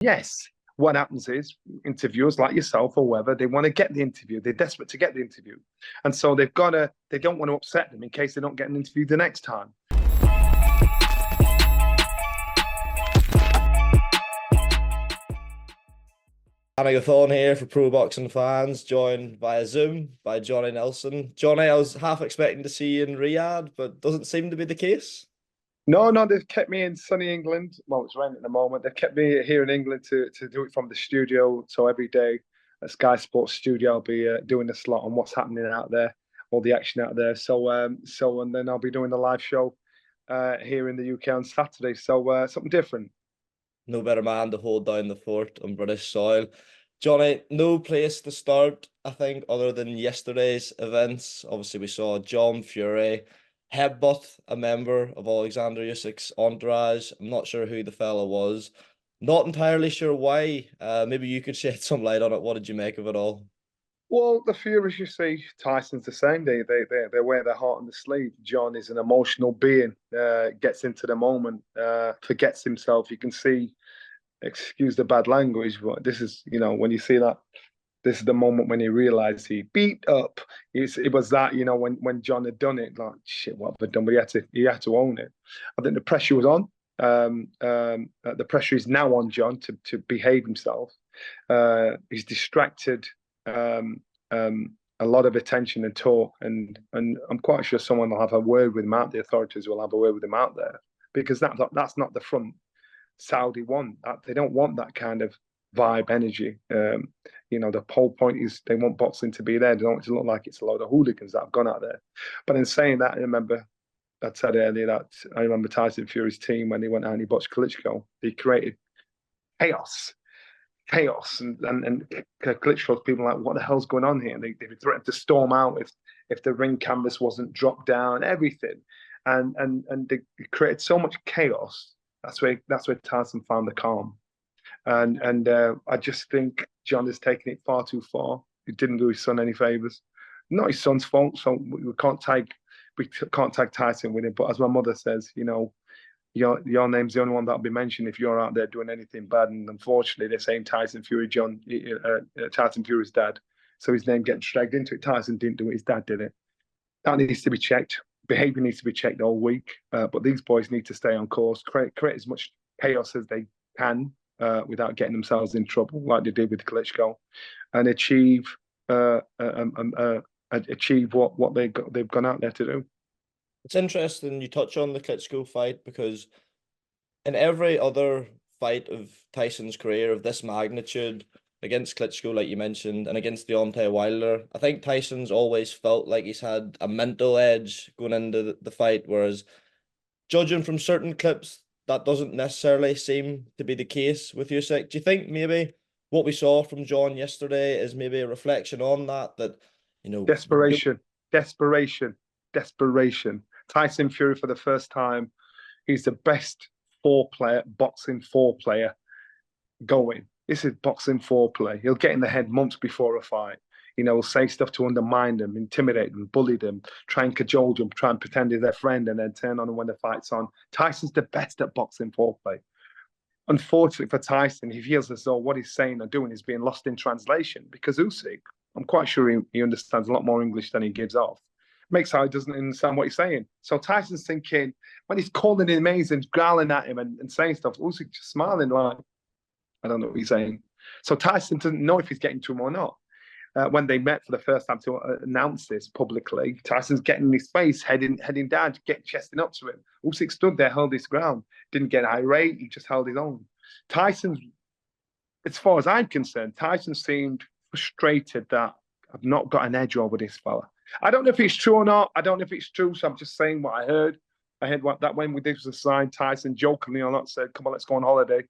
Yes. What happens is interviewers like yourself or whoever, they want to get the interview. They're desperate to get the interview. And so they don't want to upset them in case they don't get an interview the next time. Thorne here for Pro Boxing Fans, joined via Zoom by Johnny Nelson. Johnny, I was half expecting to see you in Riyadh, but doesn't seem to be the case. No, they've kept me in sunny England. Well, it's raining at the moment. They've kept me here in England to do it from the studio. So every day at Sky Sports Studio, I'll be doing a slot on what's happening out there, all the action out there. And then I'll be doing the live show here in the UK on Saturday. So something different. No better man to hold down the fort on British soil. Johnny, no place to start, I think, other than yesterday's events. Obviously, we saw John Fury headbutt a member of Oleksandr Usyk's entourage. I'm not sure who the fella was. Not entirely sure why. Maybe you could shed some light on it. What did you make of it all? Well, the Furies, you see, Tyson's the same. They wear their heart on the sleeve. John is an emotional being. Gets into the moment, forgets himself. You can see, excuse the bad language, but this is, when you see that, this is the moment when he realized he beat up. It was that, when John had done it, like, shit, what have I done? But he had to own it. I think the pressure was on. The pressure is now on John to behave himself. He's distracted. A lot of attention and talk, and I'm quite sure someone will have a word with him out. The authorities will have a word with him out there, because that's not the front Saudi want. They don't want that kind of vibe energy. The whole point is they want boxing to be there. They don't want it to look like it's a load of hooligans that have gone out there. But in saying that, I said earlier that I remember Tyson Fury's team when they went out and he boxed Klitschko. They created chaos, and Klitschko's people were like, what the hell's going on here? And they threatened to storm out if the ring canvas wasn't dropped down, everything, and they created so much chaos. That's where Tyson found the calm, and I just think John has taken it far too far. He didn't do his son any favors. Not his son's fault, so we can't tag Tyson with him. But as my mother says, your name's the only one that'll be mentioned if you're out there doing anything bad. And unfortunately, they're saying Tyson Fury, Tyson Fury's dad. So his name gets dragged into it. Tyson didn't do it. His dad did it. That needs to be checked. Behavior needs to be checked all week. But these boys need to stay on course, create as much chaos as they can without getting themselves in trouble, like they did with Klitschko, and achieve what they've gone out there to do. It's interesting you touch on the Klitschko fight, because in every other fight of Tyson's career of this magnitude, against Klitschko, like you mentioned, and against Deontay Wilder, I think Tyson's always felt like he's had a mental edge going into the fight, whereas judging from certain clips, that doesn't necessarily seem to be the case with Usyk. Do you think maybe what we saw from John yesterday is maybe a reflection on that desperation. Tyson Fury, for the first time, he's the best boxing four player going. This is boxing foreplay. He'll get in the head months before a fight. He'll say stuff to undermine them, intimidate them, bully them, try and cajole them, try and pretend he's their friend, and then turn on them when the fight's on. Tyson's the best at boxing foreplay. Unfortunately for Tyson, he feels as though what he's saying or doing is being lost in translation, because Usyk, I'm quite sure he understands a lot more English than he gives off. Makes out he doesn't understand what he's saying. So Tyson's thinking, when he's calling him names and growling at him and saying stuff, Usyk just smiling like, I don't know what he's saying. So Tyson doesn't know if he's getting to him or not. When they met for the first time to announce this publicly, Tyson's getting in his face, heading down, chesting up to him. Usyk stood there, held his ground, didn't get irate, he just held his own. Tyson's, as far as I'm concerned, Tyson seemed frustrated that I've not got an edge over this fella. I don't know if it's true or not. I don't know if it's true, so I'm just saying what I heard. I heard that when this was signed, Tyson jokingly or not said, "Come on, let's go on holiday,"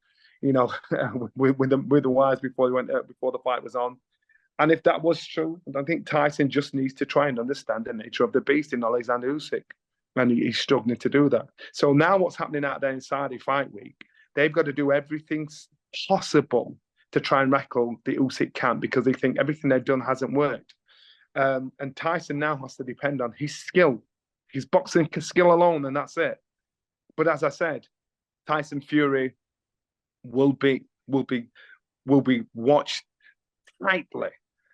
with the wives before the fight was on. And if that was true, I think Tyson just needs to try and understand the nature of the beast in Oleksandr Usyk, and he's struggling to do that. So now what's happening out there in Saudi Fight Week? They've got to do everything possible to try and rattle the Usyk camp, because they think everything they've done hasn't worked. And Tyson now has to depend on his skill, his boxing skill alone, and that's it. But as I said, Tyson Fury will be will be watched tightly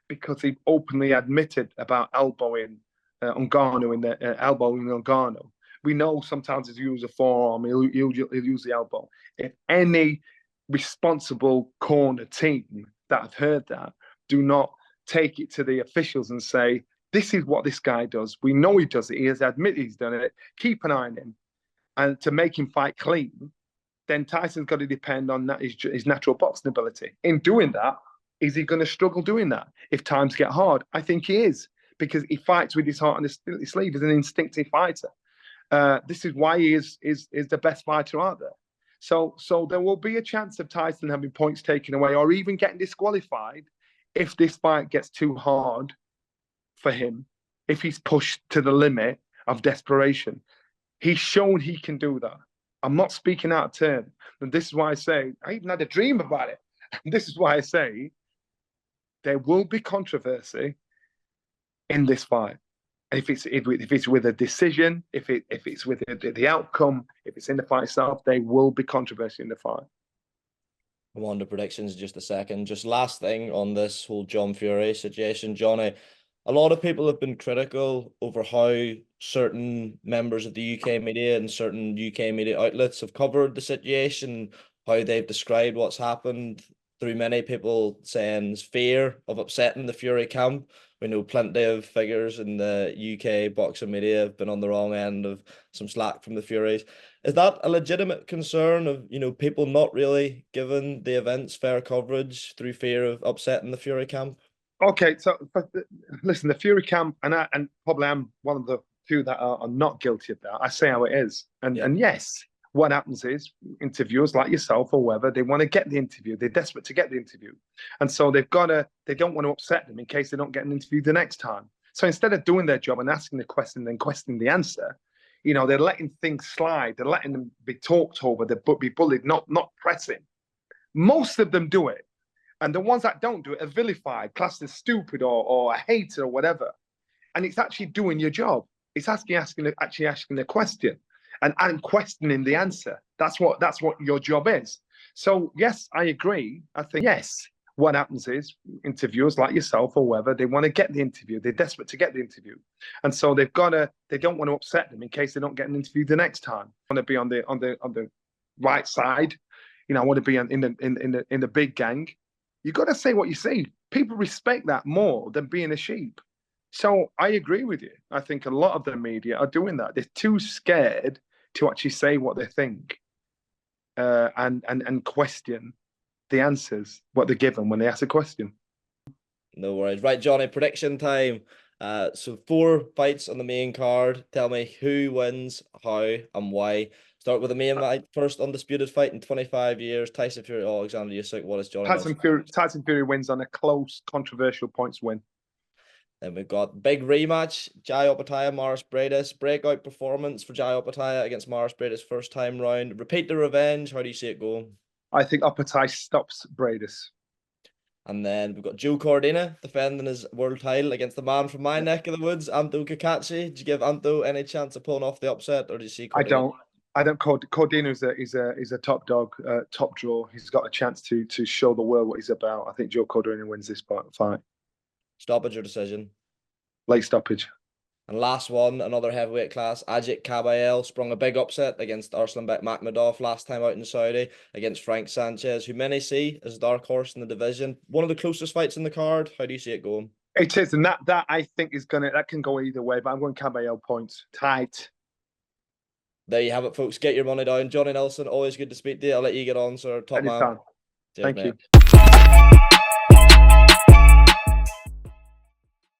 because he openly admitted about elbowing Ngannou in the elbowing Ngannou. We know sometimes he'll use a forearm, he'll use the elbow. If any responsible corner team that have heard that do not take it to the officials and say, this is what this guy does. We know he does it. He has admitted he's done it. Keep an eye on him. And to make him fight clean, then Tyson's got to depend on that, his natural boxing ability. In doing that, is he going to struggle doing that if times get hard? I think he is, because he fights with his heart on his sleeve. He's an instinctive fighter. This is why he is the best fighter out there. So there will be a chance of Tyson having points taken away or even getting disqualified if this fight gets too hard for him, if he's pushed to the limit of desperation. He's shown he can do that. I'm not speaking out of turn. And this is why I say, I even had a dream about it. And this is why I say there will be controversy in this fight. If it's with a decision, if it's with the outcome, if it's in the fight itself, there will be controversy in the fight. I'm on to predictions in just a second. Just last thing on this whole John Fury situation, Johnny. A lot of people have been critical over how certain members of the UK media and certain UK media outlets have covered the situation, how they've described what's happened, through many people saying fear of upsetting the Fury camp. We know plenty of figures in the UK boxing media have been on the wrong end of some slack from the Furies. Is that a legitimate concern of, people not really giving the events fair coverage through fear of upsetting the Fury camp? Okay, so listen, the Fury camp, and probably I'm one of the few that are not guilty of that. I say how it is, and yes, what happens is interviewers like yourself or whoever, they want to get the interview. They're desperate to get the interview, and so they don't want to upset them in case they don't get an interview the next time. So instead of doing their job and asking the question, then questioning the answer, they're letting things slide. They're letting them be talked over. They're be bullied, not pressing. Most of them do it. And the ones that don't do it are vilified, classed as stupid or a hater or whatever. And it's actually doing your job. It's asking the question and questioning the answer. That's what your job is. So yes, I agree. I think yes, what happens is interviewers like yourself or whoever, they want to get the interview. They're desperate to get the interview. And so they don't want to upset them in case they don't get an interview the next time. I want to be on the right side. I want to be in the big gang. You got to say what you say. People respect that more than being a sheep. So I agree with you. I think a lot of the media are doing that. They're too scared to actually say what they think and question the answers, what they're given when they ask a question. No worries. Right, Johnny, prediction time. So 4 fights on the main card. Tell me who wins, how, and why. Start with the main fight first. Undisputed fight in 25 years. Tyson Fury, Oleksandr Usyk. What is Johnny? Tyson Fury wins on a close, controversial points win. Then we've got big rematch. Jai Opetaia, Maris Briedis. Breakout performance for Jai Opetaia against Maris Briedis first time round. Repeat the revenge. How do you see it going? I think Opetaia stops Briedis. And then we've got Joe Cordina defending his world title against the man from my neck of the woods, Anto Kakachi. Did you give Anto any chance of pulling off the upset, or do you see Cordina? I don't. Cordina is a top dog, top draw. He's got a chance to show the world what he's about. I think Joe Cordina wins this fight. Stoppage or decision? Late stoppage. And last one, another heavyweight class. Ajit Kabayel sprung a big upset against Arslanbek Makhmudov last time out in Saudi against Frank Sanchez, who many see as a dark horse in the division. One of the closest fights in the card. How do you see it going? It is, and that I think that can go either way. But I'm going Kabayel points tight. There you have it, folks. Get your money down. Johnny Nelson, always good to speak to you. I'll let you get on, sir. Top man. Thank you.